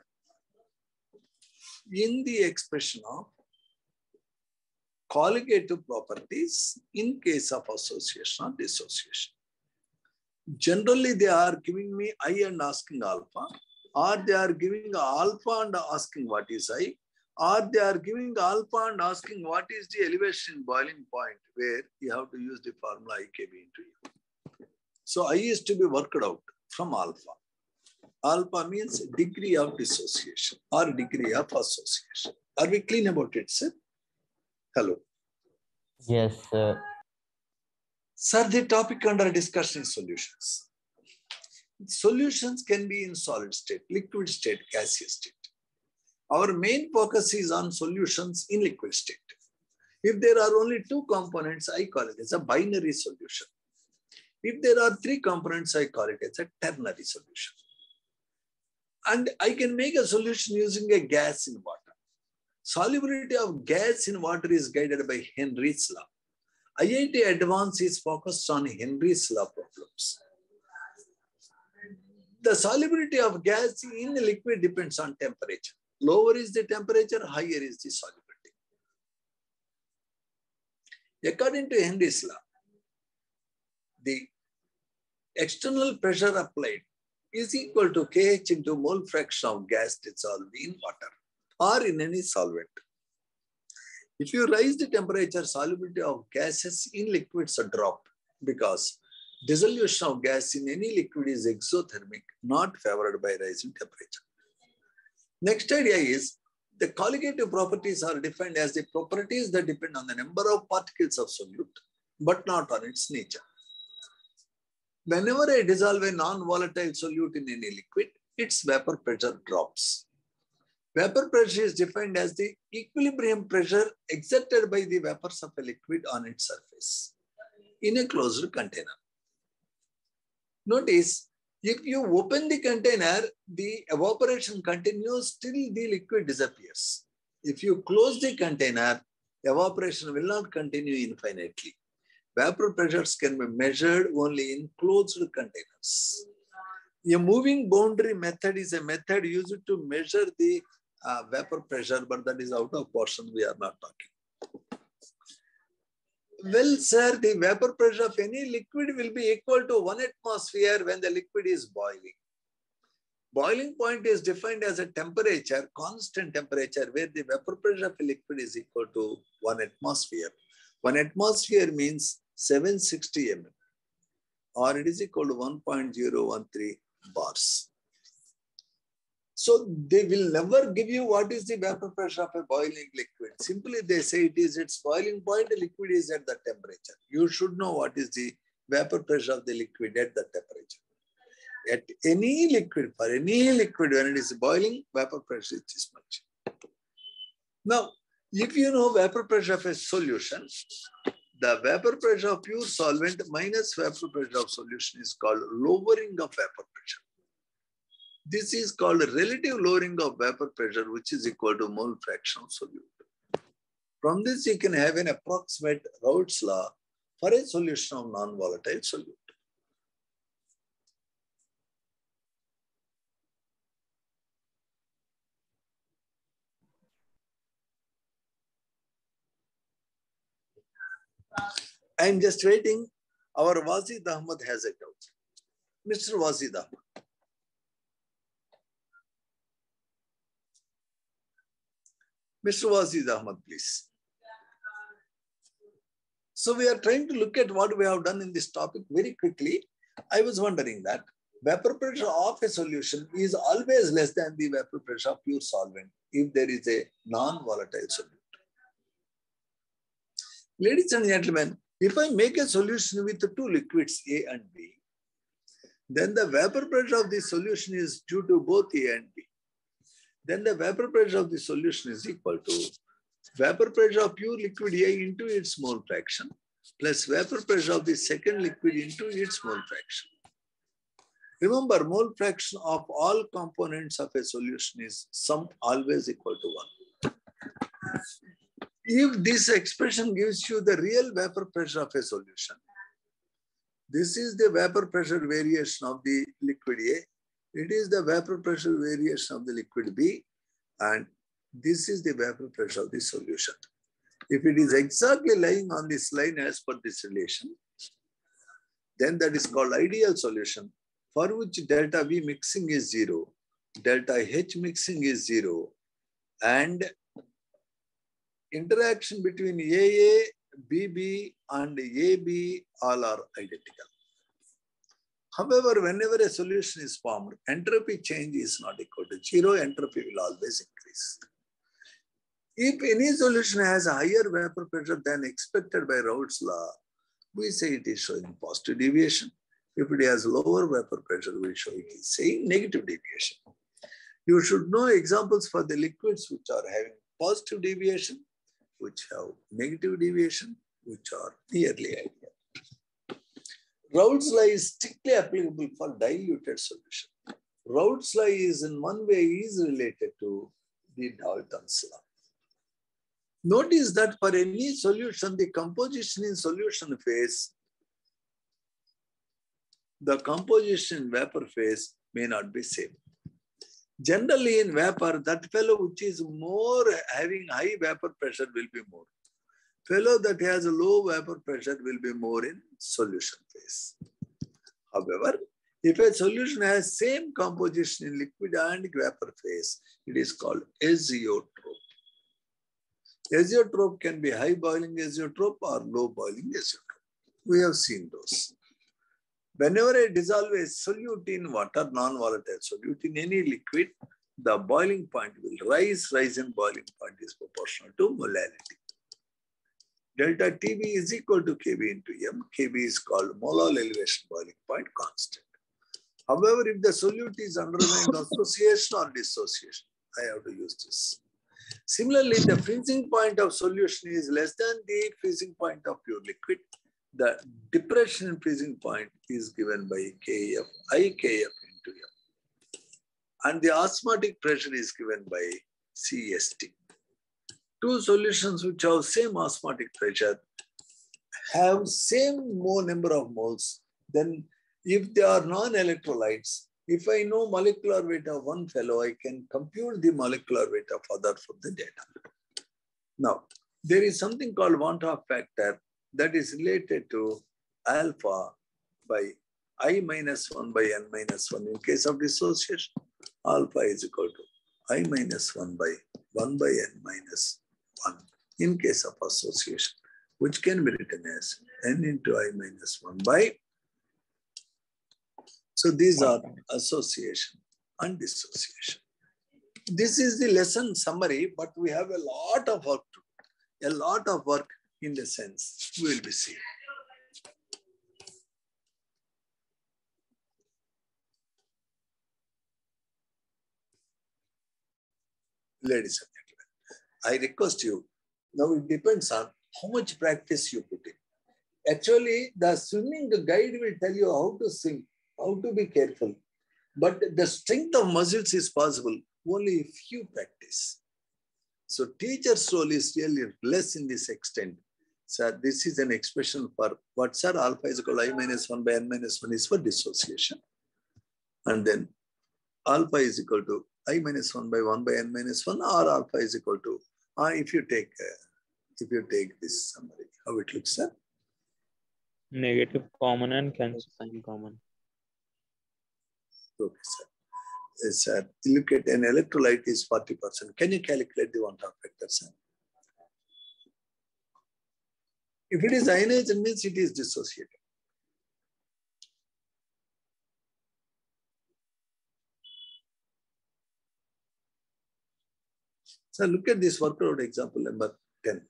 in the expression of colligative properties in case of association or dissociation. Generally, they are giving me I and asking alpha, or they are giving alpha and asking what is I, or they are giving alpha and asking what is the elevation boiling point, where you have to use the formula IKB into U. So I is to be worked out from alpha. Alpha means degree of dissociation or degree of association. Are we clean about it, sir? Hello. Yes, sir. Sir, the topic under discussion is solutions. Solutions can be in solid state, liquid state, gaseous state. Our main focus is on solutions in liquid state. If there are only two components, I call it as a binary solution. If there are three components, I call it as a ternary solution. And I can make a solution using a gas in water. Solubility of gas in water is guided by Henry's law. IIT Advanced is focused on Henry's law problems. The solubility of gas in the liquid depends on temperature. Lower is the temperature, higher is the solubility. According to Henry's law, the external pressure applied is equal to kH into mole fraction of gas dissolved in water or in any solvent. If you raise the temperature, solubility of gases in liquids are dropped because dissolution of gas in any liquid is exothermic, not favored by rising temperature. Next idea is the colligative properties are defined as the properties that depend on the number of particles of solute, but not on its nature. Whenever I dissolve a non-volatile solute in any liquid, its vapor pressure drops. Vapor pressure is defined as the equilibrium pressure exerted by the vapors of a liquid on its surface in a closed container. Notice, if you open the container, the evaporation continues till the liquid disappears. If you close the container, evaporation will not continue infinitely. Vapor pressures can be measured only in closed containers. A moving boundary method is a method used to measure the vapor pressure, but that is out of portion, we are not talking. Well, sir, the vapor pressure of any liquid will be equal to 1 atmosphere when the liquid is boiling. Boiling point is defined as a temperature, constant temperature, where the vapor pressure of a liquid is equal to 1 atmosphere. 1 atmosphere means 760 mm, or it is equal to 1.013 bars. So they will never give you what is the vapor pressure of a boiling liquid. Simply they say it is its boiling point, the liquid is at the temperature. You should know what is the vapor pressure of the liquid at the temperature. At any liquid, for any liquid, when it is boiling, vapor pressure is this much. Now, if you know vapor pressure of a solution, the vapor pressure of pure solvent minus vapor pressure of solution is called lowering of vapor pressure. This is called relative lowering of vapor pressure, which is equal to mole fraction of solute. From this, you can have an approximate Raoult's law for a solution of non-volatile solute. I am just waiting. Our Wazid Ahmad has a doubt. Mr. Wazid Ahmad. Mr. Wazid Ahmad, please. So we are trying to look at what we have done in this topic very quickly. I was wondering that vapor pressure of a solution is always less than the vapor pressure of pure solvent if there is a non-volatile solute. Ladies and gentlemen, if I make a solution with two liquids A and B, then the vapor pressure of the solution is due to both A and B. Then the vapor pressure of the solution is equal to vapor pressure of pure liquid A into its mole fraction plus vapor pressure of the second liquid into its mole fraction. Remember, mole fraction of all components of a solution is sum always equal to 1. If this expression gives you the real vapor pressure of a solution, this is the vapor pressure variation of the liquid A, it is the vapor pressure variation of the liquid B, and this is the vapor pressure of the solution. If it is exactly lying on this line as per this relation, then that is called ideal solution, for which delta V mixing is 0, delta H mixing is 0, and interaction between AA, BB, and AB all are identical. However, whenever a solution is formed, entropy change is not equal to 0, entropy will always increase. If any solution has a higher vapor pressure than expected by Raoult's law, we say it is showing positive deviation. If it has lower vapor pressure, we show it is saying negative deviation. You should know examples for the liquids which are having positive deviation, which have negative deviation, which are nearly ideal. Raoult's law is strictly applicable for diluted solution. Raoult's law is in one way is related to the Dalton's law. Notice that for any solution, the composition in solution phase, the composition in vapor phase may not be same. Generally in vapor, that fellow which is more having high vapor pressure will be more. Fellow that has a low vapor pressure will be more in solution phase. However, if a solution has same composition in liquid and vapor phase, it is called azeotrope. Azeotrope can be high boiling azeotrope or low boiling azeotrope. We have seen those. Whenever I dissolve a solute in water, non-volatile solute in any liquid, the boiling point will rise. Rise in boiling point is proportional to molality. Delta TB is equal to Kb into M. Kb is called molar elevation boiling point constant. However, if the solute is undergoing association or dissociation, I have to use this. Similarly, the freezing point of solution is less than the freezing point of pure liquid. The depression in freezing point is given by Kf, IKF into M. And the osmotic pressure is given by CST. Two solutions which have same osmotic pressure have same number of moles. Then if they are non-electrolytes, if I know molecular weight of one fellow, I can compute the molecular weight of other from the data. Now, there is something called Van-'t-Hoff factor that is related to alpha by I minus 1 by n minus 1. In case of dissociation, alpha is equal to I minus 1 by n minus 1 in case of association, which can be written as n into I minus 1 by. So these are association and dissociation. This is the lesson summary, but we have a lot of work to do. A lot of work in the sense we will be seeing. Ladies and gentlemen, I request you, now it depends on how much practice you put in. Actually, the swimming guide will tell you how to swim, how to be careful. But the strength of muscles is possible only if you practice. So teacher's role is really less in this extent. So this is an expression for what, sir? Alpha is equal to I minus 1 by n minus 1 is for dissociation. And then alpha is equal to I minus 1 by n minus 1, or alpha is equal to, if you take this summary, how it looks, sir? Negative common and cancel. Sign common. Okay, sir. Yes, sir. Look at an electrolyte is 40%. Can you calculate the one-half vector, sir? If it is ionized, it means it is dissociated. So look at this workout example number 10.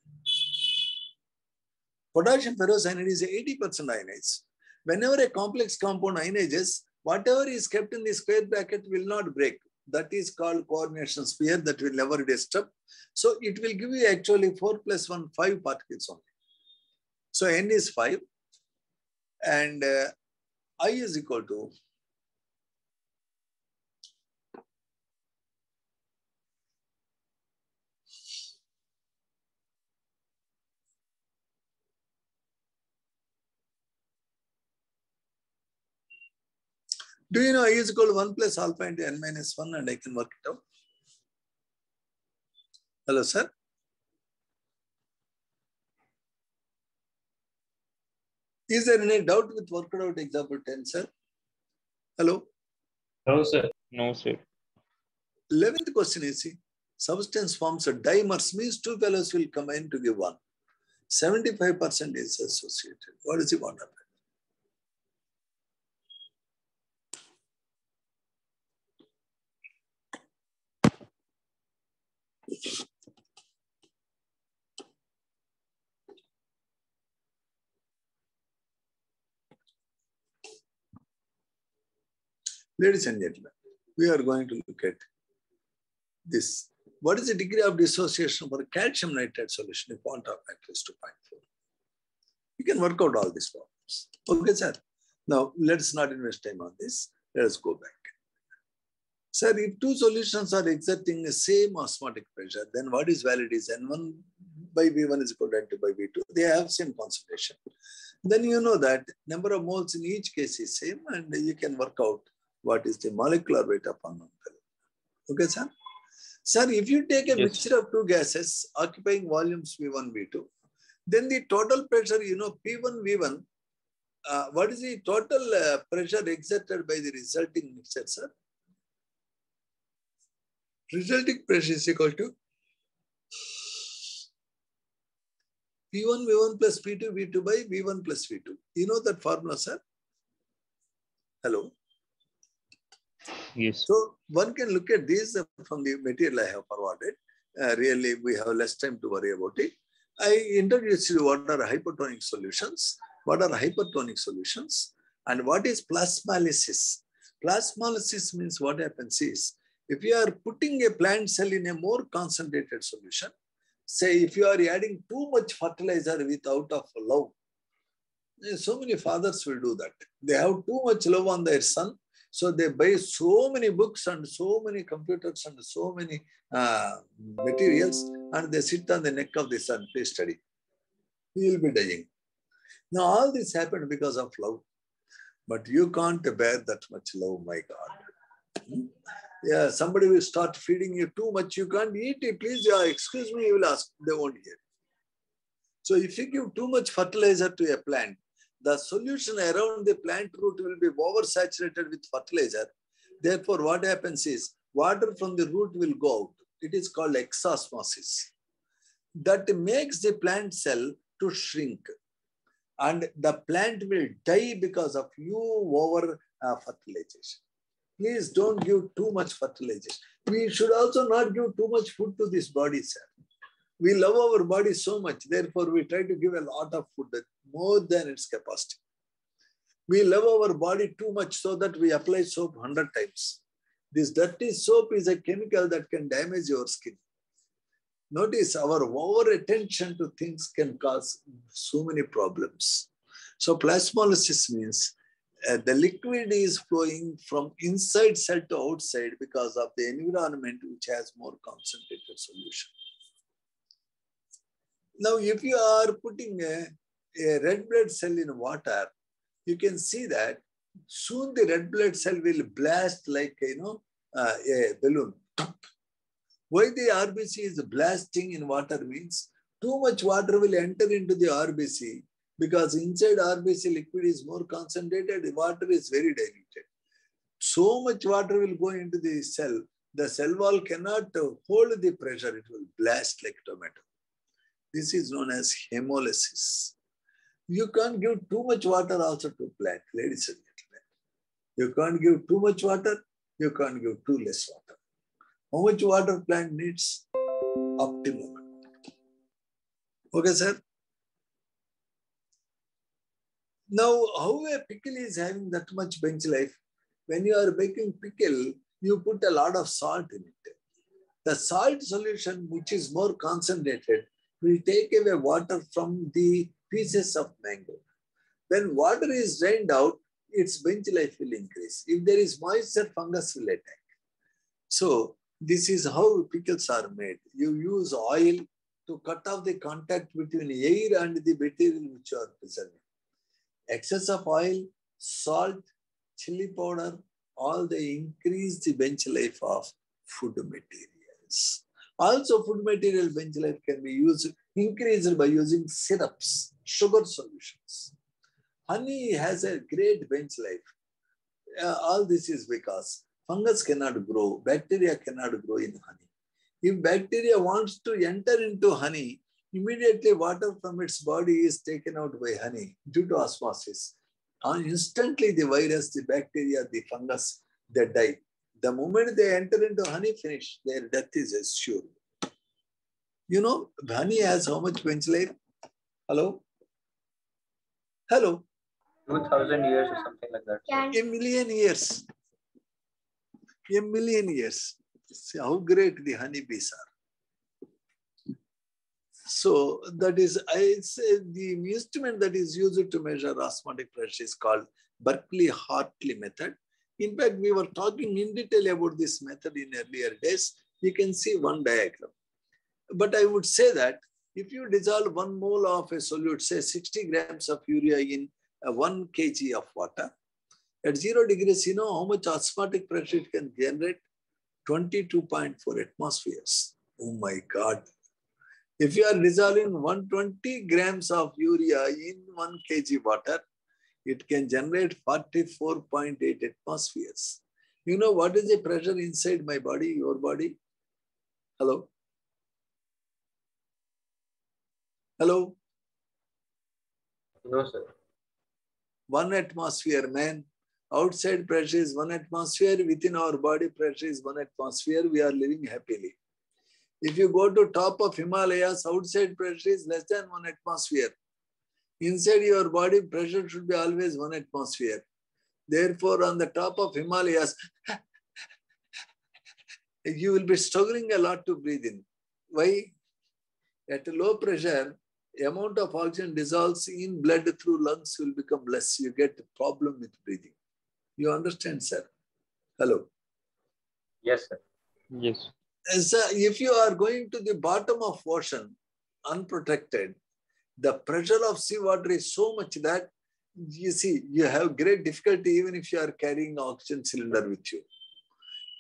Potassium ferrocyanide is 80% ionized. Whenever a complex compound ionizes, whatever is kept in the square bracket will not break. That is called coordination sphere, that will never disturb. So it will give you actually 4 plus 1, 5 particles only. So n is 5 and I is equal to do you know I is equal to 1 plus alpha into n minus 1 and I can work it out? Hello, sir? Is there any doubt with worked out example 10, sir? Hello? No, sir. No, sir. 11th question is, see, substance forms a dimers, means two fellows will combine to give one. 75% is associated. What is the one happen? Ladies and gentlemen, we are going to look at this. What is the degree of dissociation for calcium nitrate solution if one-half factor is 2.4? You can work out all these problems. Okay, sir. Now, let's not invest time on this. Let us go back. Sir, if two solutions are exerting the same osmotic pressure, then what is valid is N1 by V1 is equal to N2 by V2. They have same concentration. Then you know that number of moles in each case is same and you can work out what is the molecular weight of unknown value. Okay, sir? Sir, if you take a mixture of two gases occupying volumes V1, V2, then the total pressure, you know, P1, V1, what is the total pressure exerted by the resulting mixture, sir? Resulting pressure is equal to P1, V1 plus P2, V2 by V1 plus V2. You know that formula, sir? Hello? Yes. So one can look at this from the material I have forwarded. Really, we have less time to worry about it. I introduced you what are hypertonic solutions, what are hypertonic solutions, and what is plasmolysis. Plasmolysis means what happens is, if you are putting a plant cell in a more concentrated solution, say if you are adding too much fertilizer without of love, so many fathers will do that. They have too much love on their son, so they buy so many books and so many computers and so many materials, and they sit on the neck of the son, please study. He will be dying. Now all this happened because of love. But you can't bear that much love, my God. Yeah, somebody will start feeding you too much, you can't eat it, please, excuse me, you will ask, they won't hear. So if you give too much fertilizer to a plant, the solution around the plant root will be oversaturated with fertilizer. Therefore, what happens is, water from the root will go out. It is called exosmosis. That makes the plant cell to shrink. and the plant will die because of you over fertilization. Please don't give too much fertilization. We should also not give too much food to this body, sir. We love our body so much, therefore we try to give a lot of food, more than its capacity. We love our body too much so that we apply soap 100 times. This dirty soap is a chemical that can damage your skin. Notice our over attention to things can cause so many problems. So plasmolysis means the liquid is flowing from inside cell to outside because of the environment which has more concentrated solution. Now, if you are putting a red blood cell in water, you can see that soon the red blood cell will blast like, a balloon. Why the RBC is blasting in water means too much water will enter into the RBC because inside RBC liquid is more concentrated, the water is very diluted. So much water will go into the cell wall cannot hold the pressure, it will blast like tomato. This is known as hemolysis. You can't give too much water also to plant, ladies and gentlemen. You can't give too much water, you can't give too less water. How much water plant needs? Optimum. Okay, sir? Now, how a pickle is having that much bench life? When you are making pickle, you put a lot of salt in it. The salt solution, which is more concentrated, will take away water from the pieces of mango. When water is drained out, its bench life will increase. If there is moisture, fungus will attack. So, this is how pickles are made. You use oil to cut off the contact between air and the material which you are preserving. Excess of oil, salt, chili powder, all they increase the bench life of food materials. Also, food material bench life can be increased by using syrups, sugar solutions. Honey has a great bench life. All this is because fungus cannot grow, bacteria cannot grow in honey. If bacteria wants to enter into honey, immediately water from its body is taken out by honey due to osmosis. Instantly the virus, the bacteria, the fungus, they die. The moment they enter into honey, finish, their death is assured. You know, honey has how much bench life? Hello? Hello? 2000 years or something like that. A million years. A million years. See how great the honeybees are. So that is, I say the instrument that is used to measure osmotic pressure is called Berkeley-Hartley method. In fact, we were talking in detail about this method in earlier days. You can see one diagram. But I would say that if you dissolve 1 mole of a solute, say 60 grams of urea in 1 kg of water, at 0 degrees, you know how much osmotic pressure it can generate? 22.4 atmospheres. Oh my God. If you are dissolving 120 grams of urea in 1 kg water, it can generate 44.8 atmospheres. You know what is the pressure inside my body, your body? Hello? Hello? No, sir. 1 atmosphere, man. Outside pressure is 1 atmosphere. Within our body pressure is 1 atmosphere. We are living happily. If you go to top of Himalayas, outside pressure is less than 1 atmosphere. Inside your body pressure should be always 1 atmosphere. Therefore, on the top of Himalayas, you will be struggling a lot to breathe in. Why? At low pressure, the amount of oxygen dissolves in blood through lungs will become less. You get a problem with breathing. You understand, sir? Hello? Yes, sir. Yes. So if you are going to the bottom of ocean, unprotected, the pressure of seawater is so much that you see, you have great difficulty even if you are carrying oxygen cylinder with you.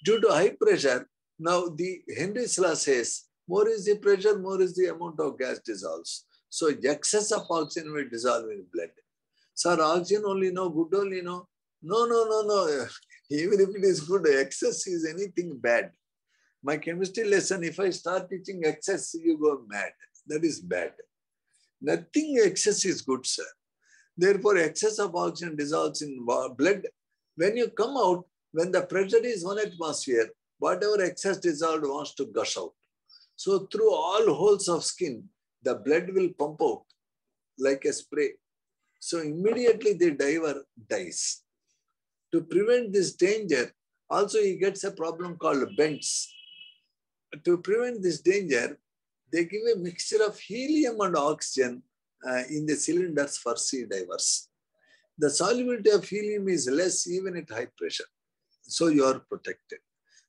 Due to high pressure, now the Henry's law says, more is the pressure, more is the amount of gas dissolves. So excess of oxygen will dissolve in blood. Sir, oxygen only no, good only no. No. Even if it is good, excess is anything bad. My chemistry lesson, if I start teaching excess, you go mad. That is bad. Nothing excess is good, sir. Therefore, excess of oxygen dissolves in blood. When you come out, when the pressure is 1 atmosphere, whatever excess dissolved wants to gush out. So through all holes of skin, the blood will pump out like a spray. So immediately the diver dies. To prevent this danger, also he gets a problem called bends. To prevent this danger, they give a mixture of helium and oxygen in the cylinders for sea divers. The solubility of helium is less even at high pressure. So you are protected.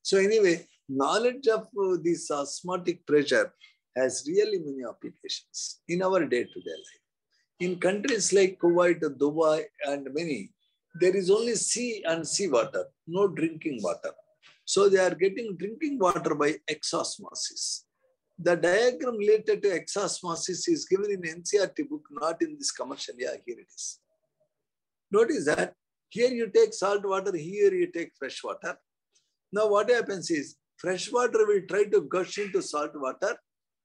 So anyway, knowledge of this osmotic pressure has really many applications in our day-to-day life. In countries like Kuwait, Dubai, and many, there is only sea and seawater, no drinking water. So they are getting drinking water by exosmosis. The diagram related to exosmosis is given in NCERT book, not in this commercial. Yeah, here it is. Notice that here you take salt water, here you take fresh water. Now what happens is fresh water will try to gush into salt water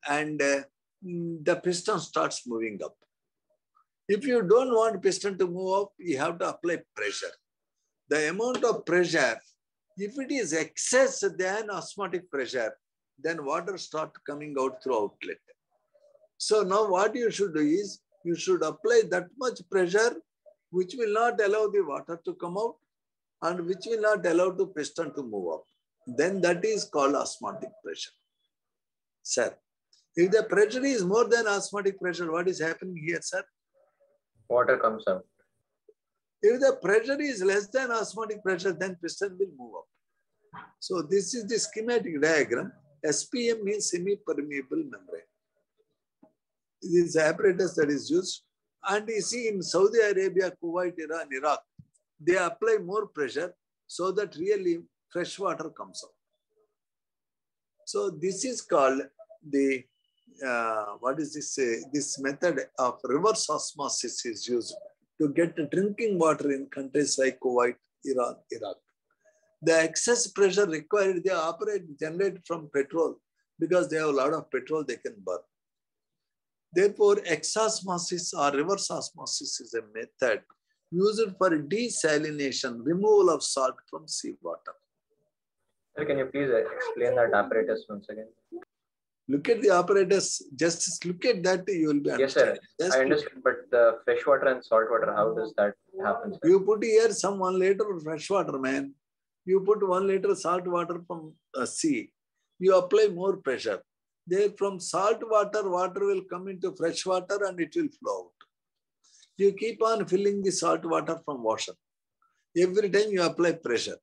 and the piston starts moving up. If you don't want piston to move up, you have to apply pressure. The amount of pressure, if it is excess than osmotic pressure, then water starts coming out through outlet. So now what you should do is, you should apply that much pressure which will not allow the water to come out and which will not allow the piston to move up. Then that is called osmotic pressure. Sir, if the pressure is more than osmotic pressure, what is happening here, sir? Water comes out. If the pressure is less than osmotic pressure, then piston will move up. So this is the schematic diagram. SPM means semi-permeable membrane. This is apparatus that is used. And you see in Saudi Arabia, Kuwait, Iran, Iraq, they apply more pressure so that really fresh water comes out. So this is called the, what is this? This method of reverse osmosis is used to get drinking water in countries like Kuwait, Iran, Iraq. The excess pressure required, they generate from petrol because they have a lot of petrol they can burn. Therefore, exosmosis or reverse osmosis is a method used for desalination, removal of salt from seawater. Sir, can you please explain that apparatus once again? Look at the apparatus, just look at that, you will be understanding. Yes, sir. I understand, but the fresh water and salt water, how does that happen, sir? You put here some 1 liter of fresh water, man. You put 1 liter salt water from sea. You apply more pressure. There from salt water, water will come into fresh water and it will flow out. You keep on filling the salt water from ocean. Every time you apply pressure.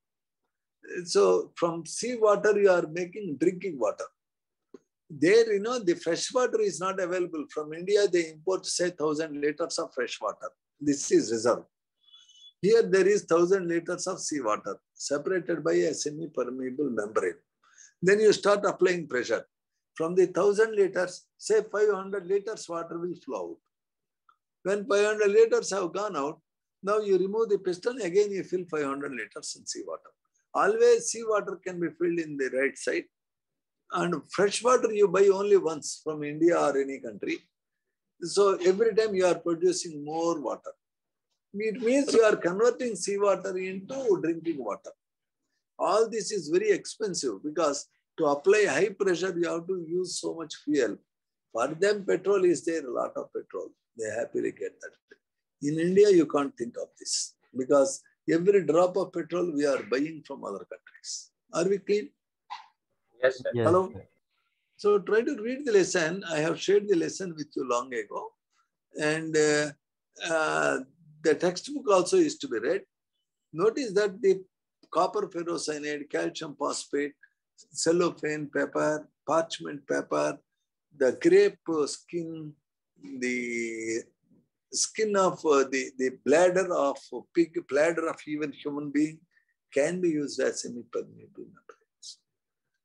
So from sea water, you are making drinking water. There, you know, the fresh water is not available. From India, they import, say, 1,000 liters of fresh water. This is reserve. Here, there is 1,000 liters of seawater separated by a semi-permeable membrane. Then you start applying pressure. From the 1,000 liters, say 500 liters water will flow out. When 500 liters have gone out, now you remove the piston, again you fill 500 liters in seawater. Always seawater can be filled in the right side. And fresh water you buy only once from India or any country. So every time you are producing more water. It means you are converting seawater into drinking water. All this is very expensive because to apply high pressure, you have to use so much fuel. For them, petrol is there, a lot of petrol. They happily get that. In India, you can't think of this because every drop of petrol we are buying from other countries. Are we clear? Yes, sir. Yes, Hello? sir. So try to read the lesson. I have shared the lesson with you long ago. And the textbook also is to be read. Notice that the copper ferrocyanide, calcium phosphate, cellophane paper, parchment paper, the grape skin, the skin of the bladder of pig, bladder of even human being can be used as semi-permeable membranes.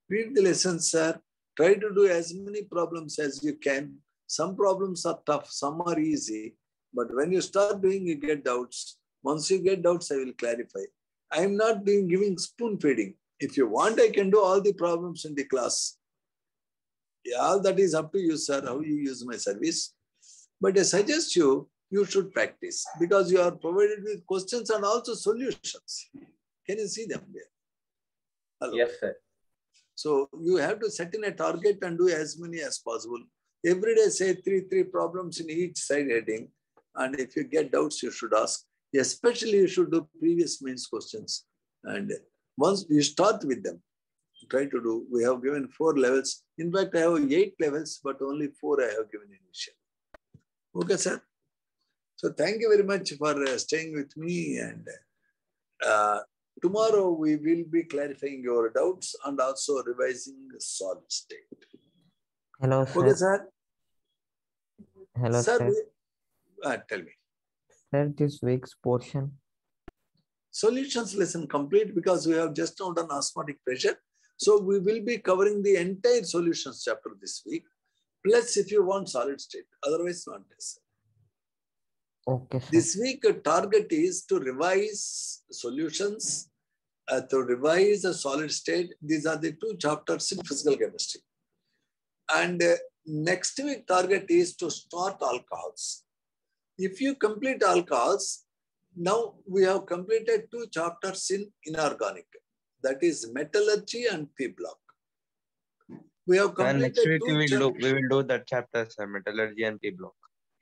Read the lessons, sir. Try to do as many problems as you can. Some problems are tough, some are easy. But when you start doing, you get doubts. Once you get doubts, I will clarify. I am not giving spoon feeding. If you want, I can do all the problems in the class. Yeah, all that is up to you, sir, how you use my service. But I suggest you, you should practice because you are provided with questions and also solutions. Can you see them there? Hello. Yes, sir. So you have to set in a target and do as many as possible. Every day say three problems in each side heading. And if you get doubts, you should ask. Especially you should do previous mains questions. And once you start with them, try to do. We have given 4 levels. In fact, I have 8 levels, but only 4 I have given initial. Okay, sir. So thank you very much for staying with me. And tomorrow we will be clarifying your doubts and also revising the solid state. Hello, sir. Okay, sir. Hello, Sir, sir. tell me. Sir, this week's portion. Solutions lesson complete because we have just now done osmotic pressure. So we will be covering the entire solutions chapter this week. Plus, if you want solid state, otherwise not this. Okay, sir. This week, target is to revise solutions, to revise a solid state. These are the 2 chapters in physical chemistry. And next week, target is to start alcohols. If you complete alcohols, now we have completed 2 chapters in inorganic. That is metallurgy and P block. We have And completed next week 2 we will do that chapter, sir, metallurgy and P block.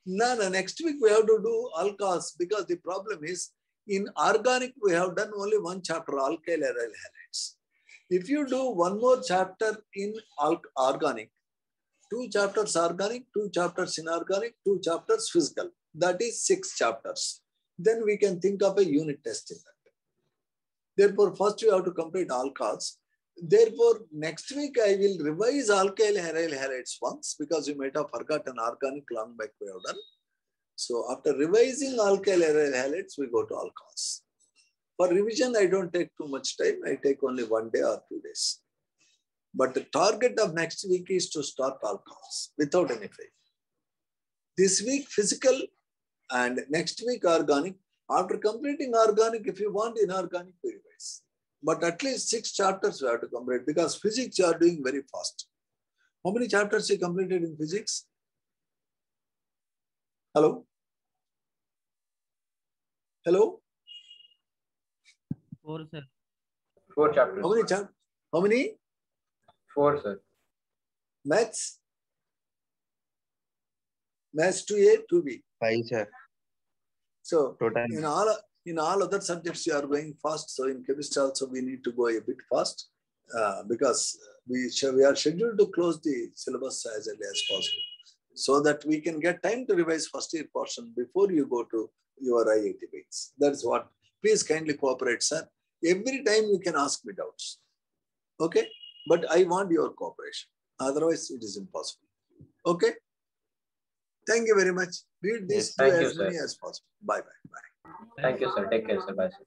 No, next week we have to do alcohols because the problem is in organic we have done only 1 chapter, alkyl aryl halides. If you do 1 more chapter in organic, 2 chapters organic, 2 chapters inorganic, 2 chapters physical, that is 6 chapters. Then we can think of a unit test in that. Therefore, first you have to complete alcohols. Therefore, next week I will revise alkyl aryl halides once because you might have forgotten organic long back we have done. So after revising alkyl aryl halides, we go to alcohols. For revision, I don't take too much time. I take only 1 day or 2 days. But the target of next week is to start alcohols without any fail. This week physical and next week organic. After completing organic, if you want inorganic, we revise. But at least 6 chapters we have to complete because physics you are doing very fast. How many chapters you completed in physics? Hello? Hello? 4, sir. 4 chapters. How many chapters? How many? 4, sir. Maths? Maths 2A, 2B. 5, sir. So Total. in all other subjects you are going fast. So in chemistry also we need to go a bit fast because we are scheduled to close the syllabus as early as possible so that we can get time to revise first year portion before you go to your IIT mains. That's what. Please kindly cooperate, sir. Every time you can ask me doubts. Okay? But I want your cooperation. Otherwise it is impossible. Okay? Thank you very much. Read these Thank you, as many sir. as possible. Bye-bye. Bye. Thank you, sir. Take care, sir. Bye, sir.